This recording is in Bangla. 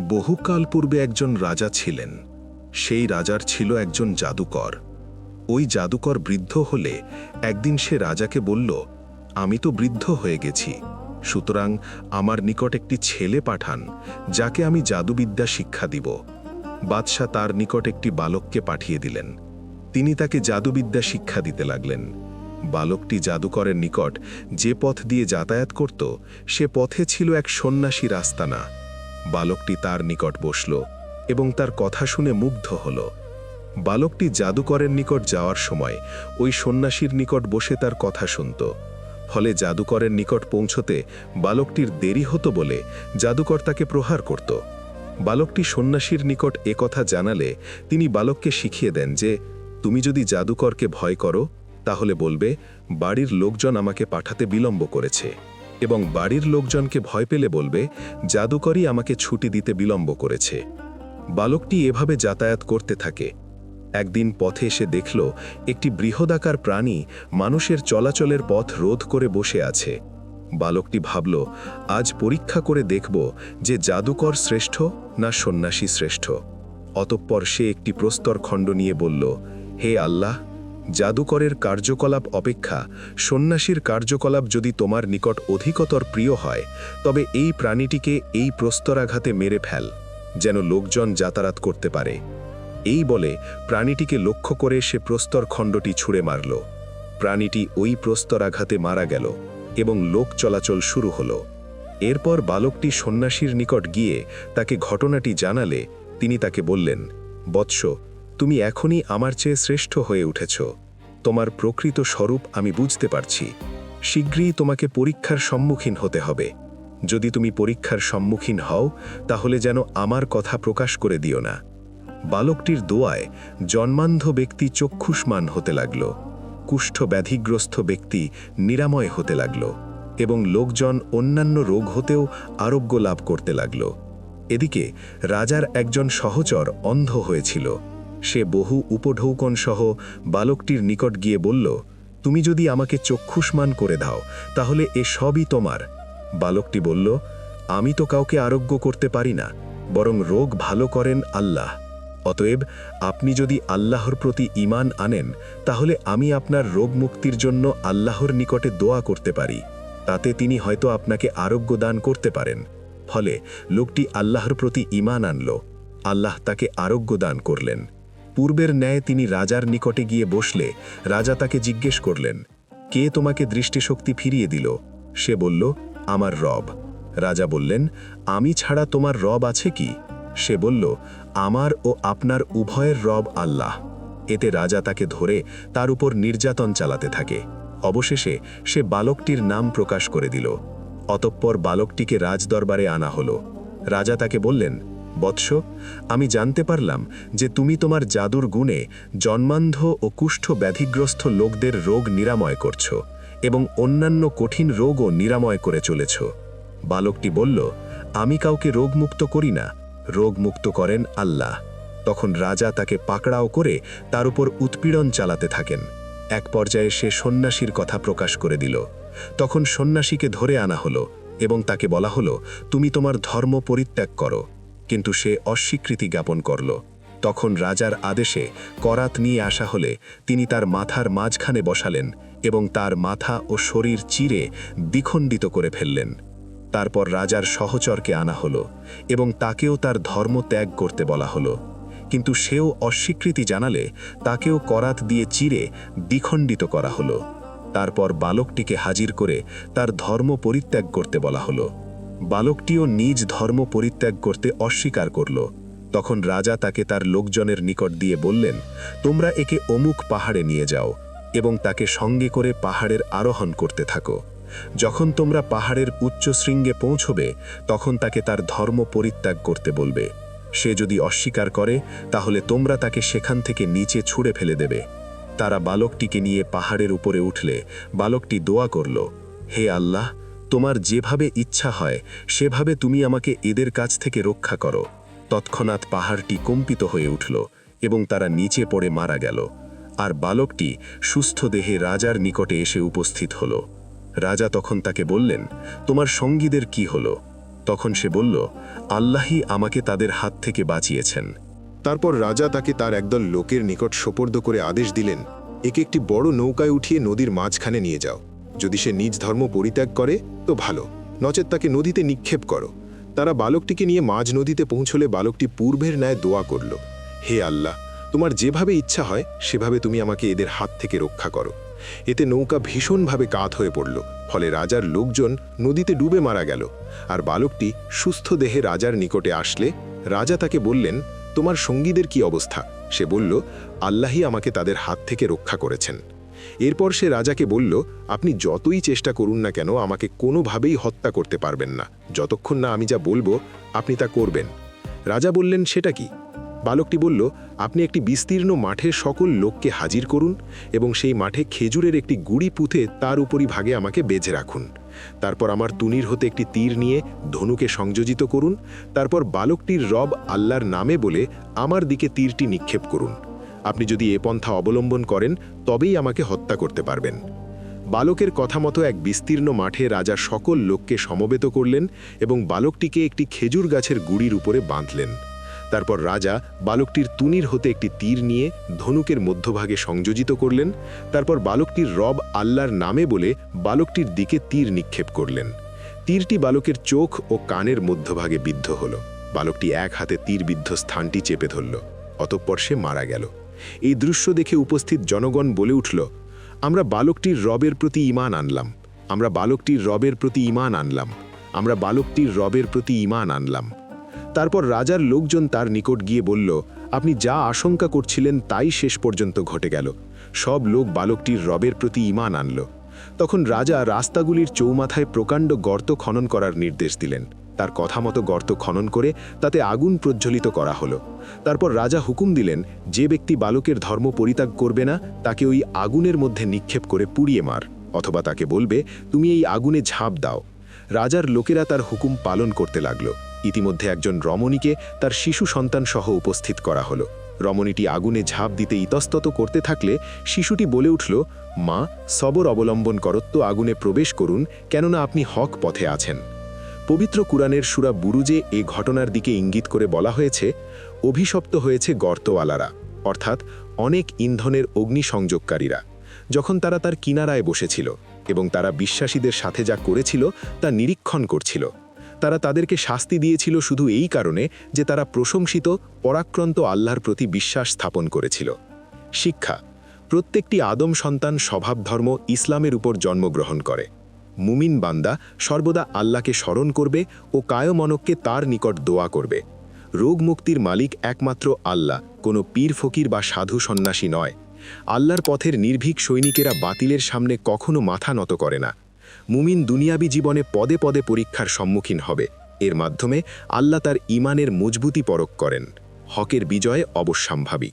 বহুকাল পূর্বে একজন রাজা ছিলেন। সেই রাজার ছিল একজন জাদুকর। ওই জাদুকর বৃদ্ধ হলে একদিন সে রাজাকে বলল, আমি তো বৃদ্ধ হয়ে গেছি, সুতরাং আমার নিকট একটি ছেলে পাঠান, যাকে আমি জাদুবিদ্যা শিক্ষা দিব। বাদশাহ তার নিকট একটি বালককে পাঠিয়ে দিলেন। তিনি তাকে জাদুবিদ্যা শিক্ষা দিতে লাগলেন। বালকটি জাদুকরের নিকট যে পথ দিয়ে যাতায়াত করত, সে পথে ছিল এক সন্ন্যাসীর আস্তানা। বালকটি তার নিকট বসল এবং তার কথা শুনে মুগ্ধ হল। বালকটি জাদুকরের নিকট যাওয়ার সময় ওই সন্ন্যাসীর নিকট বসে তার কথা শুনত। ফলে জাদুকরের নিকট পৌঁছতে বালকটির দেরি হতো বলে জাদুকর তাকে প্রহার করত। বালকটি সন্ন্যাসীর নিকট একথা জানালে তিনি বালককে শিখিয়ে দেন যে, তুমি যদি জাদুকরকে ভয় করো তাহলে বলবে, বাড়ির লোকজন আমাকে পাঠাতে বিলম্ব করেছে, এবং বাড়ির লোকজনকে ভয় পেলে বলবে, জাদুকরই আমাকে ছুটি দিতে বিলম্ব করেছে। বালকটি এভাবে যাতায়াত করতে থাকে। একদিন পথে এসে দেখল একটি বৃহদাকার প্রাণী মানুষের চলাচলের পথ রোধ করে বসে আছে। বালকটি ভাবল, আজ পরীক্ষা করে দেখব যে জাদুকর শ্রেষ্ঠ না সন্ন্যাসী শ্রেষ্ঠ। অতঃপর সে একটি প্রস্তর খণ্ড নিয়ে বলল, হে আল্লাহ, জাদুকরের কার্যকলাপ অপেক্ষা সন্ন্যাসীর কার্যকলাপ যদি তোমার নিকট অধিকতর প্রিয় হয়, তবে এই প্রাণীটিকে এই প্রস্তরাঘাতে মেরে ফেল, যেন লোকজন যাতায়াত করতে পারে। এই বলে প্রাণীটিকে লক্ষ্য করে সে প্রস্তর খণ্ডটি ছুঁড়ে মারল। প্রাণীটি ওই প্রস্তরাঘাতে মারা গেল এবং লোক চলাচল শুরু হল। এরপর বালকটি সন্ন্যাসীর নিকট গিয়ে তাকে ঘটনাটি জানালে তিনি তাকে বললেন, বৎস, তুমি এখনই আমার চেয়ে শ্রেষ্ঠ হয়ে উঠেছ। তোমার প্রকৃত স্বরূপ আমি বুঝতে পারছি। শীঘ্রই তোমাকে পরীক্ষার সম্মুখীন হতে হবে। যদি তুমি পরীক্ষার সম্মুখীন হও তাহলে যেন আমার কথা প্রকাশ করে দিও না। বালকটির দোয়ায় জন্মান্ধ ব্যক্তি চক্ষুষ্মান হতে লাগল, কুষ্ঠ ব্যাধিগ্রস্ত ব্যক্তি নিরাময় হতে লাগল, এবং লোকজন অন্যান্য রোগ হতেও আরোগ্য লাভ করতে লাগল। এদিকে রাজার একজন সহচর অন্ধ হয়েছিল। সে বহু উপঢৌকন সহ বালকটির নিকট গিয়ে বলল, তুমি যদি আমাকে চক্ষুষ্মান করে দাও তাহলে এ সবই তোমার। বালকটি বলল, আমি তো কাউকে আরোগ্য করতে পারি না, বরং রোগ ভালো করেন আল্লাহ। অতএব আপনি যদি আল্লাহর প্রতি ঈমান আনেন তাহলে আমি আপনার রোগ মুক্তির জন্য আল্লাহর নিকটে দোয়া করতে পারি, তাতে তিনি হয়তো আপনাকে আরোগ্য দান করতে পারেন। ফলে লোকটি আল্লাহর প্রতি ঈমান আনল। আল্লাহ তাকে আরোগ্য দান করলেন। পূর্বের ন্যায় তিনি রাজার নিকটে গিয়ে বসলে রাজা তাকে জিজ্ঞেস করলেন, কে তোমাকে দৃষ্টিশক্তি ফিরিয়ে দিল? সে বলল, আমার রব। রাজা বললেন, আমি ছাড়া তোমার রব আছে কি? সে বলল, আমার ও আপনার উভয়ের রব আল্লাহ। এতে রাজা তাকে ধরে তার উপর নির্যাতন চালাতে থাকে। অবশেষে সে বালকটির নাম প্রকাশ করে দিল। অতঃপর বালকটিকে রাজদরবারে আনা হলো। রাজা তাকে বললেন, বৎস, আমি জানতে পারলাম যে তুমি তোমার জাদুর গুণে জন্মান্ধ ও কুষ্ঠ ব্যাধিগ্রস্ত লোকদের রোগ নিরাময় করছ এবং অন্যান্য কঠিন রোগও নিরাময় করে চলেছ। বালকটি বলল, আমি কাউকে রোগমুক্ত করি না, রোগমুক্ত করেন আল্লাহ। তখন রাজা তাকে পাকড়াও করে তার উপর উৎপীড়ন চালাতে থাকেন। এক পর্যায়ে সে সন্ন্যাসীর কথা প্রকাশ করে দিল। তখন সন্ন্যাসীকে ধরে আনা হলো এবং তাকে বলা হলো, তুমি তোমার ধর্ম পরিত্যাগ করো। কিন্তু সে অস্বীকৃতি জ্ঞাপন করল। তখন রাজার আদেশে করাত নিয়ে আসা হলে তিনি তার মাথার মাঝখানে বসালেন এবং তার মাথা ও শরীর চিরে দ্বিখণ্ডিত করে ফেললেন। তারপর রাজার সহচরকে আনা হলো এবং তাকেও তার ধর্ম ত্যাগ করতে বলা হলো। কিন্তু সেও অস্বীকৃতি জানালে তাকেও করাত দিয়ে চিরে দ্বিখণ্ডিত করা হলো। তারপর বালকটিকে হাজির করে তার ধর্ম পরিত্যাগ করতে বলা হলো। বালকটিও নিজ ধর্ম পরিত্যাগ করতে অস্বীকার করল। তখন রাজা তাকে তার লোকজনের নিকট দিয়ে বললেন, তোমরা একে অমুক পাহাড়ে নিয়ে যাও এবং তাকে সঙ্গে করে পাহাড়ের আরোহণ করতে থাকো। যখন তোমরা পাহাড়ের উচ্চ শৃঙ্গে পৌঁছবে তখন তাকে তার ধর্ম পরিত্যাগ করতে বলবে। সে যদি অস্বীকার করে তাহলে তোমরা তাকে সেখান থেকে নিচে ছুঁড়ে ফেলে দেবে। তারা বালকটিকে নিয়ে পাহাড়ের উপরে উঠলে বালকটি দোয়া করল, হে আল্লাহ, তোমার যেভাবে ইচ্ছা হয় সেভাবে তুমি আমাকে এদের কাছ থেকে রক্ষা করো। তৎক্ষণাৎ পাহাড়টি কম্পিত হয়ে উঠল এবং তারা নিচে পড়ে মারা গেল। আর বালকটি সুস্থ দেহে রাজার নিকটে এসে উপস্থিত হল। রাজা তখন তাকে বললেন, তোমার সঙ্গীদের কি হলো? তখন সে বলল, আল্লাহই আমাকে তাদের হাত থেকে বাঁচিয়েছেন। তারপর রাজা তাকে তার একদল লোকের নিকট সোপর্দ করে আদেশ দিলেন, একে একটি বড় নৌকায় উঠিয়ে নদীর মাঝখানে নিয়ে যাও। যদি সে নিজ ধর্ম পরিত্যাগ করে তো ভালো, নচেত তাকে নদীতে নিক্ষেপ করো। তারা বালকটিকে নিয়ে মাঝ নদীতে পৌঁছলে বালকটি পূর্বের ন্যায় দোয়া করল, হে আল্লাহ, তোমার যেভাবে ইচ্ছা হয় সেভাবে তুমি আমাকে এদের হাত থেকে রক্ষা করো। এতে নৌকা ভীষণভাবে কাত হয়ে পড়ল, ফলে রাজার লোকজন নদীতে ডুবে মারা গেল। আর বালকটি সুস্থ দেহে রাজার নিকটে আসলে রাজা তাকে বললেন, তোমার সঙ্গীদের কি অবস্থা? সে বলল, আল্লাহই আমাকে তাদের হাত থেকে রক্ষা করেছেন। এরপর সে রাজাকে বলল, আপনি যতই চেষ্টা করুন না কেন আমাকে কোনোভাবেই হত্যা করতে পারবেন না, যতক্ষণ না আমি যা বলবো আপনি তা করবেন। রাজা বললেন, সেটা কি? বালকটি বলল, আপনি একটি বিস্তীর্ণ মাঠে সকল লোককে হাজির করুন এবং সেই মাঠে খেজুরের একটি গুড়ি পুঁতে তার উপরই ভাগে আমাকে বেঁধে রাখুন। তারপর আমার তুনির হতে একটি তীর নিয়ে ধনুকে সংযোজিত করুন। তারপর বালকটির রব আল্লাহর নামে বলে আমার দিকে তীরটি নিক্ষেপ করুন। আপনি যদি এ পন্থা অবলম্বন করেন তবেই আমাকে হত্যা করতে পারবেন। বালকের কথা মতো এক বিস্তীর্ণ মাঠে রাজা সকল লোককে সমবেত করলেন এবং বালকটিকে একটি খেজুর গাছের গুড়ির উপরে বাঁধলেন। তারপর রাজা বালকটির তুনির হতে একটি তীর নিয়ে ধনুকের মধ্যভাগে সংযোজিত করলেন। তারপর বালকটির রব আল্লাহর নামে বলে বালকটির দিকে তীর নিক্ষেপ করলেন। তীরটি বালকের চোখ ও কানের মধ্যভাগে বিদ্ধ হল। বালকটি এক হাতে তীরবিদ্ধ স্থানটি চেপে ধরল, অতঃপর সে মারা গেল। এই দৃশ্য দেখে উপস্থিত জনগণ বলে উঠল, আমরা বালকটির রবের প্রতি ঈমান আনলাম, আমরা বালকটির রবের প্রতি ঈমান আনলাম, আমরা বালকটির রবের প্রতি ঈমান আনলাম। তারপর রাজার লোকজন তার নিকট গিয়ে বলল, আপনি যা আশঙ্কা করছিলেন তাই শেষ পর্যন্ত ঘটে গেল। সব লোক বালকটির রবের প্রতি ঈমান আনল। তখন রাজা রাস্তাগুলির চৌমাথায় প্রকাণ্ড গর্ত খনন করার নির্দেশ দিলেন। তার কথা মতো গর্ত খনন করে তাতে আগুন প্রজ্বলিত করা হলো। তারপর রাজা হুকুম দিলেন, যে ব্যক্তি বালকের ধর্ম পরিত্যাগ করবে না তাকে ওই আগুনের মধ্যে নিক্ষেপ করে পুড়িয়ে মার, অথবা তাকে বলবে, তুমি এই আগুনে ঝাঁপ দাও। রাজার লোকেরা তার হুকুম পালন করতে লাগল। ইতিমধ্যে একজন রমণীকে তার শিশু সন্তান সহ উপস্থিত করা হলো। রমণীটি আগুনে ঝাঁপ দিতে ইতস্তত করতে থাকলে শিশুটি বলে উঠল, মা, সবর অবলম্বন করত্ব আগুনে প্রবেশ করুন, কেননা আপনি হক পথে আছেন। পবিত্র কুরআনের সূরা বুরুজে এ ঘটনার দিকে ইঙ্গিত করে বলা হয়েছে, অভিশপ্ত হয়েছে গর্তওয়ালারা, অর্থাৎ অনেক ইন্ধনের অগ্নিসংযোগকারীরা, যখন তারা তার কিনারায় বসেছিল এবং তারা বিশ্বাসীদের সাথে যা করেছিল তা নিরীক্ষণ করছিল। তারা তাদেরকে শাস্তি দিয়েছিল শুধু এই কারণে যে তারা প্রশংসিত পরাক্রান্ত আল্লাহর প্রতি বিশ্বাস স্থাপন করেছিল। শিক্ষা: প্রত্যেকটি আদম সন্তান স্বভাবধর্ম ইসলামের উপর জন্মগ্রহণ করে। মুমিন বান্দা সর্বদা আল্লাহকে স্মরণ করবে ও কায়মনককে তার নিকট দোয়া করবে। রোগ মুক্তির মালিক একমাত্র আল্লাহ, কোনো পীর ফকির বা সাধু সন্ন্যাসী নয়। আল্লাহর পথের নির্ভীক সৈনিকেরা বাতিলের সামনে কখনো মাথা নত করে না। মুমিন দুনিয়াবী জীবনে পদে পদে পরীক্ষার সম্মুখীন হবে। এর মাধ্যমে আল্লাহ তার ঈমানের মজবুতি পরখ করেন। হকের বিজয় অবশ্যম্ভাবী।